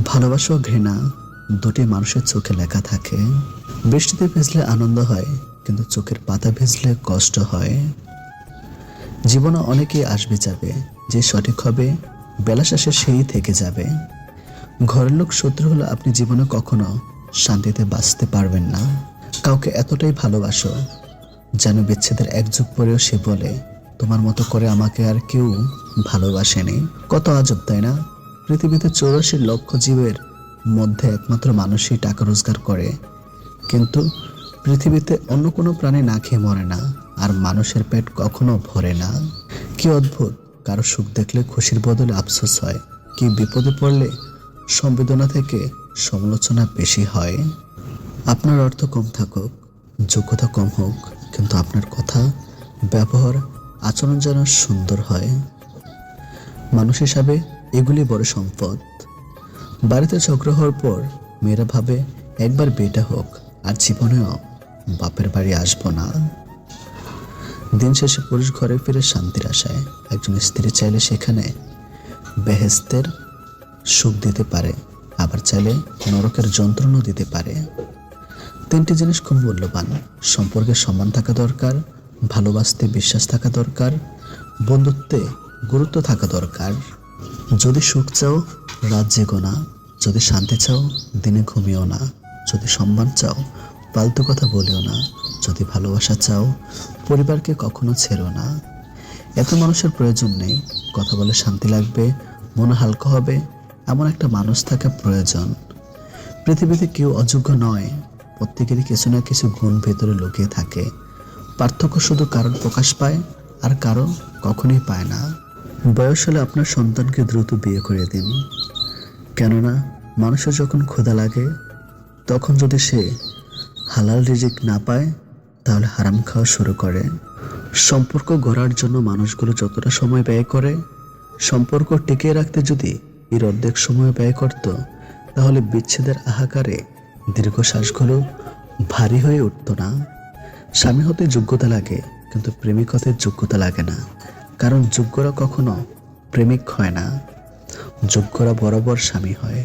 ভালোবাসা ও ঘৃণা দুটি মানুষের চোখে লেখা থাকে। বৃষ্টিতে ভিজলে আনন্দ হয়, কিন্তু চোখের পাতা ভিজলে কষ্ট হয়। জীবনে অনেকেই আসবে যাবে, যে সঠিক হবে বেলা শেষে সেই থেকে যাবে। ঘরের লোক শত্রু হলে আপনি জীবনে কখনো শান্তিতে বাঁচতে পারবেন না। কাউকে এতটাই ভালোবাসো যেন বিচ্ছেদের এক যুগ পরেও সে বলে, তোমার মতো করে আমাকে আর কেউ ভালোবাসেনি। কত আজব, তাই না? পৃথিবীতে 84 লক্ষ জীবের মধ্যে একমাত্র মানুষই টাকা রোজগার করে, কিন্তু পৃথিবীতে অন্য কোনো প্রাণী না খেয়ে মরে না, আর মানুষের পেট কখনো ভরে না। কি অদ্ভুত! কারো সুখ দেখলে খুশির বদলে আফসোস হয়, কি বিপদে পড়লে সংবেদনা থেকে সমালোচনা বেশি হয়। আপনার অর্থ কম থাকুক, যোগ্যতা কম হোক, কিন্তু আপনার কথা, ব্যবহার, আচরণ যেন সুন্দর হয়। মানুষ হিসাবে এগুলি বড় সম্পদ। বাড়িতে ঝগড়া হওয়ার পর মেয়েরা ভাবে একবার বিয়েটা হোক, আর জীবনেও বাপের বাড়ি আসবো না। দিন শেষে পুরুষ ঘরে ফিরে শান্তির আশায়। একজন স্ত্রী চাইলে সেখানে বেহেশতের সুখ দিতে পারে, আবার চাইলে নরকের যন্ত্রণা দিতে পারে। তিনটি জিনিস খুব মূল্যবান: সম্পর্কে সম্মান থাকা দরকার, ভালোবাসতে বিশ্বাস থাকা দরকার, বন্ধুত্বে গুরুত্ব থাকা দরকার। যদি সুখ চাও রাত জেগো না, যদি শান্তি চাও দিনে ঘুমিও না, যদি সম্মান চাও ফালতু কথা বলিও না, যদি ভালোবাসা চাও পরিবারকে কখনো ছেড়ো না। এত মানুষের প্রয়োজন নেই, কথা বলে শান্তি লাগবে, মন হালকা হবে, এমন একটা মানুষ থাকা প্রয়োজন। পৃথিবীতে কেউ অযোগ্য নয়, প্রত্যেকেরই কিছু না কিছু গুণ ভেতরে লুকিয়ে থাকে। পার্থক্য শুধু কারণ প্রকাশ পায় আর কারো কখনোই পায় না। বয়স হলে আপনার সন্তানকে দ্রুত বিয়ে করে দিন, কেননা মানুষের যখন ক্ষুধা লাগে তখন যদি সে হালাল রিজিক না পায় তাহলে হারাম খাওয়া শুরু করে। সম্পর্ক গড়ার জন্য মানুষগুলো যতটা সময় ব্যয় করে, সম্পর্ক টিকিয়ে রাখতে যদি এর অর্ধেক সময় ব্যয় করত, তাহলে বিচ্ছেদের আহাকারে দীর্ঘশ্বাসগুলো ভারী হয়ে উঠত না। স্বামী হতে যোগ্যতা লাগে, কিন্তু প্রেমিক হতে যোগ্যতা লাগে না, কারণ যোগ্যরা কখনো প্রেমিক হয় না। যোগ্যরা বরাবর স্বামী হয়,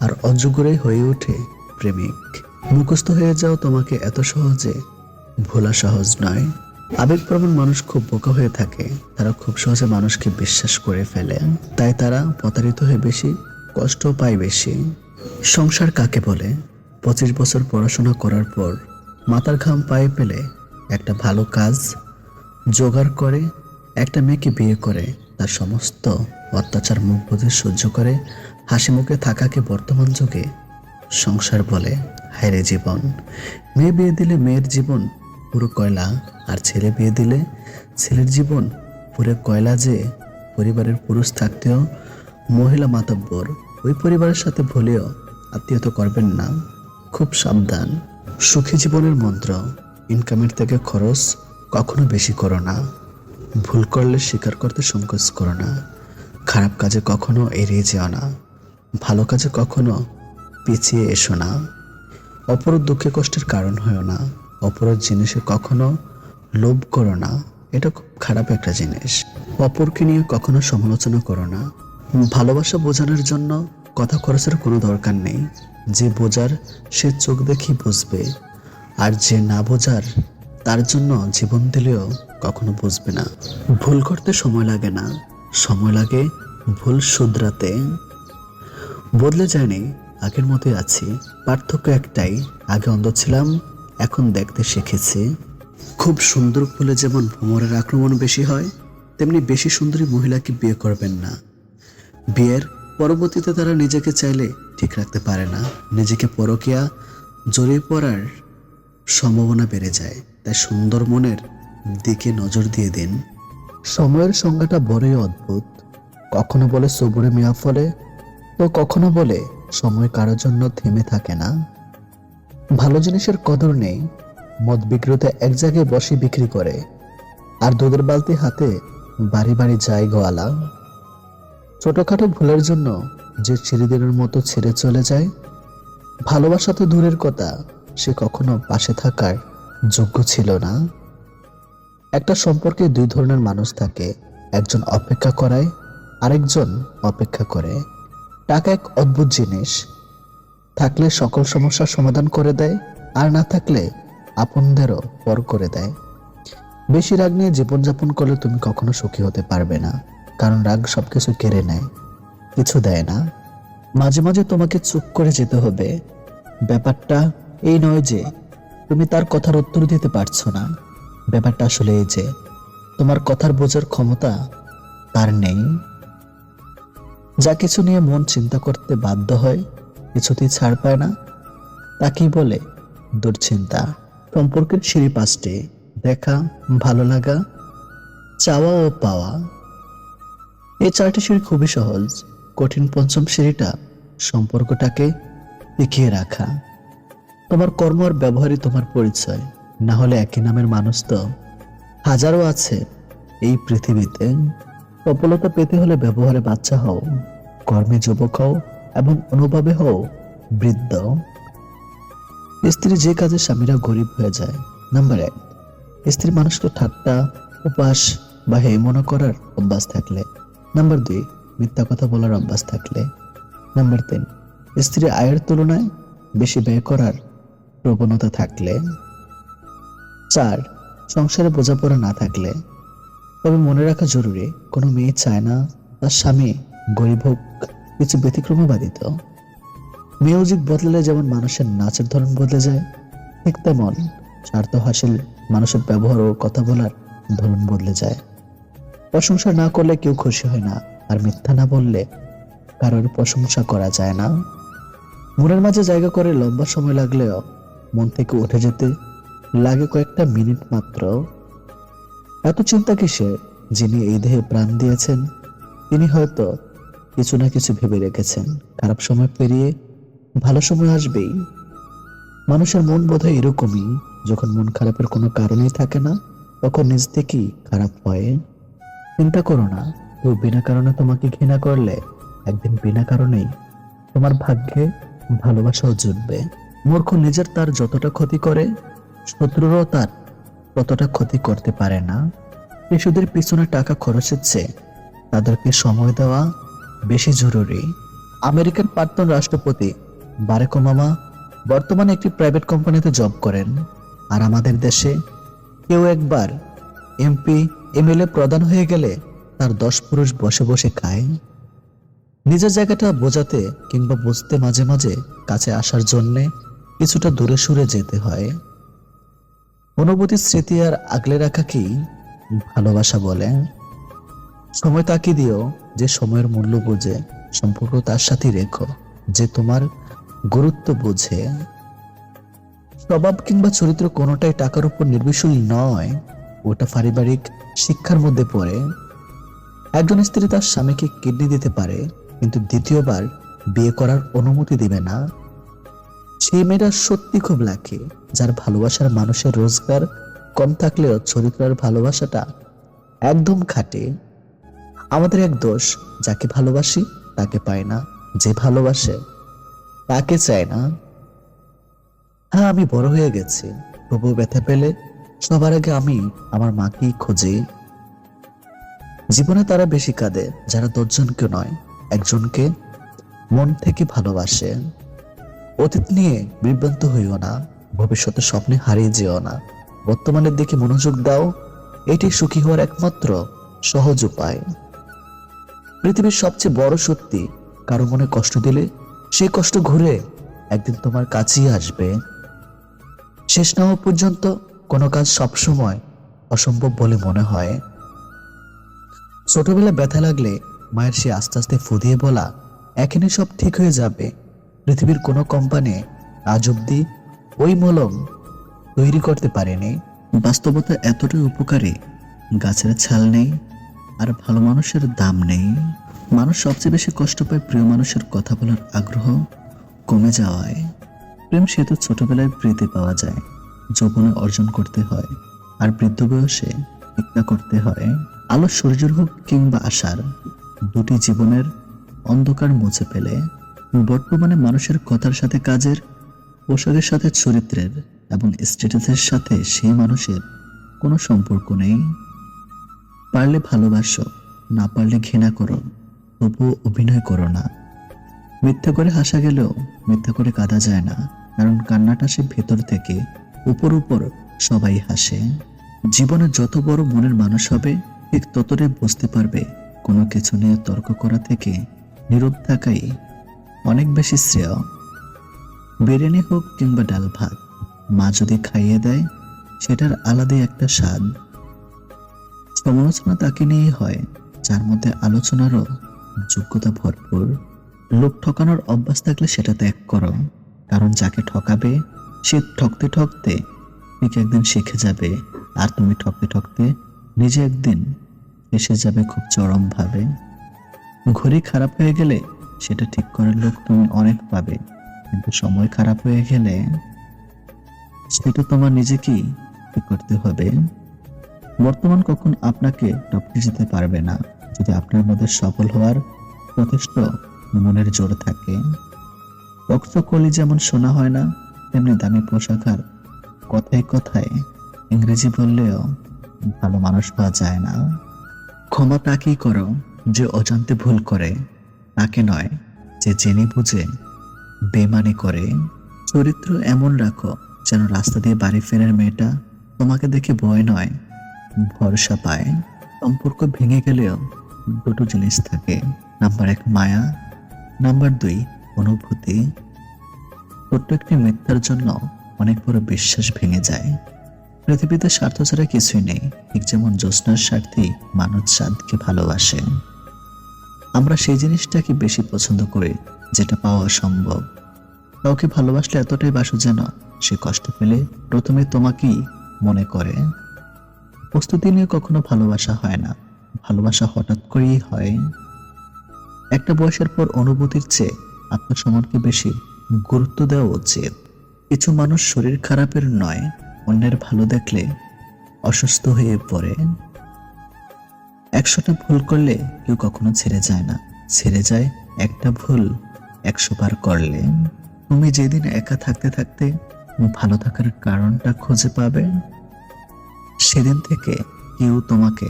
আর অযোগ্যরাই হয়ে ওঠে প্রেমিক। মুখস্থ হয়ে যাও তোমাকে এত সহজে ভোলা সহজ নয়। আবেগপ্রবণ মানুষ খুব বোকা হয়ে থাকে, তারা খুব সহজে মানুষকে বিশ্বাস করে ফেলে, তাই তারা প্রতারিত হয়ে বেশি, কষ্ট পায় বেশি। সংসার কাকে বলে? 25 বছর পড়াশোনা করার পর মাথার ঘাম পায়ে ফেলে একটা ভালো কাজ জোগাড় করে একটা মেয়েকে বিয়ে করে, তার সমস্ত অত্যাচার মুখ বুজে সহ্য করে হাসি মুখে থাকাকে বর্তমান যুগে সংসার বলে। হায়রে জীবন! মেয়ে বিয়ে দিলে মেয়ের জীবন পুরো কয়লা, আর ছেলে বিয়ে দিলে ছেলের জীবন পুরো কয়লা। যে পরিবারের পুরুষ থাকতেও মহিলা মাতব্বর, ওই পরিবারের সাথে ভুলেও আত্মীয়তা করবেন না, খুব সাবধান। সুখী জীবনের মন্ত্র: ইনকামের থেকে খরচ কখনো বেশি করো না, ভুল করলে স্বীকার করতে সংকোচ করো না, খারাপ কাজে কখনো এড়িয়ে যেও না, ভালো কাজে কখনো পিছিয়ে এসো না, অপরের দুঃখে কষ্টের কারণ হয়েও না, অপরের জিনিসে কখনো লোভ করো না, এটা খুব খারাপ একটা জিনিস। অপরকে নিয়ে কখনো সমালোচনা করো না। ভালোবাসা বোঝানোর জন্য কথা খরচের কোনো দরকার নেই। যে বোঝার সে চোখ দেখি বুঝবে, আর যে না বোঝার তার জন্য জীবন দিলেও কখনো বুঝবে না। ভুল করতে সময় লাগে না, সময় লাগে ভুল শুধরাতে। বদলে যায়নি, আগের মতোই আছি, পার্থক্য একটাই, আগে অন্ধ ছিলাম, এখন দেখতে শিখেছি। খুব সুন্দর ফুলে যেমন ভ্রমরের আক্রমণ বেশি হয়, তেমনি বেশি সুন্দরী মহিলাকে বিয়ে করবেন না। বিয়ের পরবর্তীতে তারা নিজেকে চাইলে ঠিক রাখতে পারে না, নিজেকে পরকীয়া জড়িয়ে পড়ার সম্ভাবনা বেড়ে যায়। তাই সুন্দর মনের দিকে নজর দিয়ে দিন। সময়ের সংজ্ঞাটা বড়ই অদ্ভুত, কখনো বলে সবুরে মিয়া ফলে, তো কখনো বলে সময় কারোর জন্য থেমে থাকে না। ভালো জিনিসের কদর নেই, মদ বিক্রেতা এক জায়গায় বসে বিক্রি করে, আর দুধের বালতি হাতে বাড়ি বাড়ি যায় গোয়ালা। ছোটখাটো ভুলের জন্য যে চিরদিনের মতো ছেড়ে চলে যায়, ভালোবাসা তো দূরের কথা, সে কখনো পাশে থাকার যোগ্য ছিল না। একটা সম্পর্কে দুই ধরনের মানুষ থাকে, একজন অপেক্ষা করায়, আরেকজন অপেক্ষা করে। টাকা এক অদ্ভুত জিনিস, থাকলে সকল সমস্যার সমাধান করে দেয়, আর না থাকলে আপনদেরও পর করে দেয়। বেশি রাগ নিয়ে জীবনযাপন করলে তুমি কখনো সুখী হতে পারবে না, কারণ রাগ সবকিছু কেড়ে নেয়, কিছু দেয় না। মাঝে মাঝে তোমাকে চুপ করে যেতে হবে। ব্যাপারটা এই নয় যে তুমি তার কথার উত্তর দিতে পারছো না, ব্যাপারটা আসলে এই যে তোমার কথার বোঝার ক্ষমতা তার নেই। যা কিছু নিয়ে মন চিন্তা করতে বাধ্য হয়, কিছুতেই ছাড় পায় না, তাকেই বলে দুশ্চিন্তা। সম্পর্কের সিঁড়ি পাঁচটি: দেখা, ভালো লাগা, চাওয়া ও পাওয়া। এই চারটি সিঁড়ি খুবই সহজ। কঠিন পঞ্চম সিঁড়িটা সম্পর্কটাকে টিকিয়ে রাখা। তোমার কর্ম আর ব্যবহারই তোমার পরিচয়, না হলে একই নামের মানুষ তো হাজারো আছে এই পৃথিবীতে। সফলতা পেতে হলে ব্যবহারে বাচ্চা হও, কর্মে যুবক হও এবং অনুভবে হও বৃদ্ধ। স্ত্রী যে কাজে স্বামীরা গরিব হয়ে যায়। নাম্বার 1, স্ত্রী মানুষকে ঠাট্টা, উপাস বা হে মনে করার অভ্যাস থাকলে। নাম্বার 2, মিথ্যা কথা বলার অভ্যাস থাকলে। নাম্বার 3, স্ত্রী আয়ের তুলনায় বেশি ব্যয় করার প্রবণতা থাকলে। 4, সংসারে বোঝাপড়া না থাকলে। তবে মনে রাখা জরুরি, কোনো মেয়ে চায় না তার স্বামী গরিব হোক, কিছু ব্যতিক্রমবাদী তো। মিউজিক বদলালে যেমন মানুষের নাচের ধরন বদলে যায়, ঠিক তেমন স্বার্থ হাসিল মানুষের ব্যবহার ও কথা বলার ধরন বদলে যায়। প্রশংসা না করলে কেউ খুশি হয় না, আর মিথ্যা না বললে কারোর প্রশংসা করা যায় না। মনের মাঝে জায়গা করে লম্বা সময় লাগলেও মন থেকে উঠে যেতে লাগে কয়েকটা মিনিট মাত্র। এত চিন্তা কিসে? যিনি এই দেহে প্রাণ দিয়েছেন তিনি হয়তো কিছু না কিছু ভেবে রেখেছেন। খারাপ সময় পেরিয়ে ভালো সময় আসবেই। মানুষের মন বোধহয় এরকমই, যখন মন খারাপের কোনো কারণেই থাকে না তখন নিজ থেকেই খারাপ হয়। চিন্তা করো না, কেউ বিনা কারণে তোমাকে ঘৃণা করলে একদিন বিনা কারণেই তোমার ভাগ্যে ভালোবাসাও জুটবে। মূর্খ নিজের তার যতটা ক্ষতি করে, শত্রুরও তার ততটা ক্ষতি করতে পারে না। শিশুদের পিছনে টাকা খরচের চেয়ে তাদেরকে সময় দেওয়া বেশি জরুরি। আমেরিকার প্রাক্তন রাষ্ট্রপতি বারাক ওবামা বর্তমানে একটি প্রাইভেট কোম্পানিতে জব করেন। আর আমাদের দেশে কেউ একবার এমপি এমএলএ প্রধান হয়ে গেলে তার 10 পুরুষ বসে বসে খায়। নিজের জায়গাটা বোঝাতে কিংবা বুঝতে মাঝে মাঝে কাছে আসার জন্যে কিছুটা দূরে সরে যেতে হয়। অনুভূতির স্মৃতি আর আগলে রাখা কি ভালোবাসা বলে? সময় তাকে দিও যে সময়ের মূল্য বোঝে, সম্পর্ক তার সাথে রেখো যে তোমার গুরুত্ব বোঝে। স্বভাব কিংবা চরিত্র কোনোটাই টাকার উপর নির্ভরশীল নয়, ওটা পারিবারিক শিক্ষার মধ্যে পড়ে। একজন স্ত্রী তার স্বামীকে কিডনি দিতে পারে, কিন্তু দ্বিতীয়বার বিয়ে করার অনুমতি দিবে না। সেই মেয়েটা সত্যি খুব লাকি, যার ভালোবাসার মানুষের রোজগার কম থাকলেও চরিত্রের ভালোবাসাটা একদম খাঁটি। আমাদের এক দোষ, যাকে ভালোবাসি তাকে পাই না, যে ভালোবাসে তাকে চায় না। হ্যাঁ, আমি বড় হয়ে গেছি, তবুও ব্যথা পেলে সবার আগে আমি আমার মাকেই খুঁজি। জীবনে তারা বেশি কাঁদে যারা 10 জনকে নয়, একজনকে মন থেকে ভালোবাসে। অতীত নিয়ে বিভ্রান্ত হইও না, ভবিষ্যতের স্বপ্নে হারিয়ে যেও না। বর্তমানের দিকে মনোযোগ দাও, এটি সুখী হওয়ার একমাত্র সহজ উপায়। পৃথিবীর সবচেয়ে বড় সত্যি, কারো মনে কষ্ট দিলে সেই কষ্ট ঘুরে একদিন তোমার কাছেই আসবে। শেষ না হওয়া পর্যন্ত কোনো কাজ সবসময় অসম্ভব বলে মনে হয়। ছোটবেলায় ব্যথা লাগলে মায়ের সে আস্তে আস্তে ফুদিয়ে বলা, এখানে সব ঠিক হয়ে যাবে, পৃথিবীর কোনো কোম্পানি আজ অব্দি ওই মলম তৈরি করতে পারেনি। বাস্তবতা এতটাই উপকারী, গাছের ছাল নেই আর ভালো মানুষের দাম নেই। মানুষ সবচেয়ে বেশি কষ্ট পায় প্রিয় মানুষের কথা বলার আগ্রহ কমে যাওয়ায়। প্রেম সেতু ছোটবেলায় প্রীতি পাওয়া যায়, যৌবনে অর্জন করতে হয়, আর বৃদ্ধ বয়সে ভিক্ষা করতে হয়। আলো সূর্যের হোক কিংবা আশার, দুটি জীবনের অন্ধকার মুছে ফেলে। বর্তমানে মানুষের কথার সাথে কাজের, পোশাকের সাথে চরিত্রের এবং স্ট্যাটাসের সাথে সেই মানুষের কোনো সম্পর্ক নেই। পারলে ভালোবাসো, না পারলে ঘৃণা করো, তবুও অভিনয় করো না। মিথ্যা করে হাসা গেলেও মিথ্যা করে কাঁদা যায় না, কারণ কান্নাটা সে ভেতর থেকে। উপর উপর সবাই হাসে। জীবনে যত বড় মনের মানুষ হবে, ঠিক ততটাই বুঝতে পারবে কোনো কিছু নিয়ে তর্ক করা থেকে নীরব থাকাই অনেক বেশি শ্রেয়। বিরিয়ানি হোক কিংবা ডাল ভাত, মা যদি খাইয়ে দেয় সেটার আলাদাই একটা স্বাদ। সমালোচনা তাকে নিয়েই হয় যার মধ্যে আলোচনারও যোগ্যতা ভরপুর। লোক ঠকানোর অভ্যাস থাকলে সেটা ত্যাগ করো, কারণ যাকে ঠকাবে সে ঠকতে ঠকতে ঠিক একদিন শিখে যাবে, আর তুমি ঠকতে ঠকতে নিজে একদিন এসে যাবে খুব চরম ভাবে। ঘড়ি খারাপ হয়ে গেলে সেটা ঠিক করার লোক তুমি অনেক পাবে, কিন্তু সময় খারাপ হয়ে গেলে সেটা তোমার নিজেকেই ঠিক করতে হবে। বর্তমান কখন আপনাকে টপকে যেতে পারবে না, যদি আপনার মধ্যে সফল হওয়ার যথেষ্ট মনের জোর থাকে। রক্ত কলি যেমন শোনা হয় না, তেমনি দামি পোশাক আর কথায় কথায় ইংরেজি বললেও ভালো মানুষ পাওয়া যায় না। ক্ষমা তাকেই করো যে অজান্তে ভুল করে, তাকে নয় যে জেনে বুঝে বেমানি করে। চরিত্র এমন রাখো যেন রাস্তা দিয়ে বাড়ি ফেরার মেয়েটা তোমাকে দেখে ভয় নয়, ভরসা পায়। সম্পর্ক ভেঙে গেলেও দুটো জিনিস থাকে, নাম্বার 1 মায়া, নাম্বার 2 অনুভূতি। ছোট্ট একটি মিথ্যার জন্য অনেক বড় বিশ্বাস ভেঙে যায়। পৃথিবীতে স্বার্থ ছাড়া কিছুই নেই, ঠিক যেমন জ্যোৎস্নার স্বার্থেই মানুষ চাঁদকে ভালোবাসে। আমরা সেই জিনিসটাকে বেশি পছন্দ করি যেটা পাওয়া সম্ভব। কাউকে ভালোবাসলে এতটাই বাসো যেন সে কষ্ট পেলে প্রথমে তোমাকেই মনে করে। প্রস্তুতি নিয়ে কখনো ভালোবাসা হয় না, ভালোবাসা হঠাৎ করেই হয়। একটা বয়সের পর অনুভূতির চেয়ে আত্মসম্মানকে বেশি গুরুত্ব দেওয়া উচিত। কিছু মানুষ শরীর খারাপের নয়, অন্যের ভালো দেখলে অসুস্থ হয়ে পড়ে। 100টা ভুল করলে কেউ কখনো ছেড়ে যায় না, ছেড়ে যায় একটা ভুল 100 বার করলে। তুমি যেদিন একা থাকতে থাকতে ভালো থাকার কারণটা খুঁজে পাবে, সেদিন থেকে কেউ তোমাকে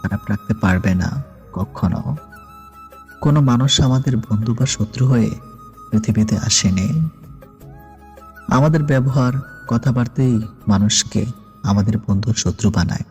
খারাপ রাখতে পারবে না কখনো। কোনো মানুষ আমাদের বন্ধু বা শত্রু হয়ে পৃথিবীতে আসেনি। আমাদের ব্যবহার, কথাবার্তাই মানুষকে আমাদের বন্ধু শত্রু বানায়।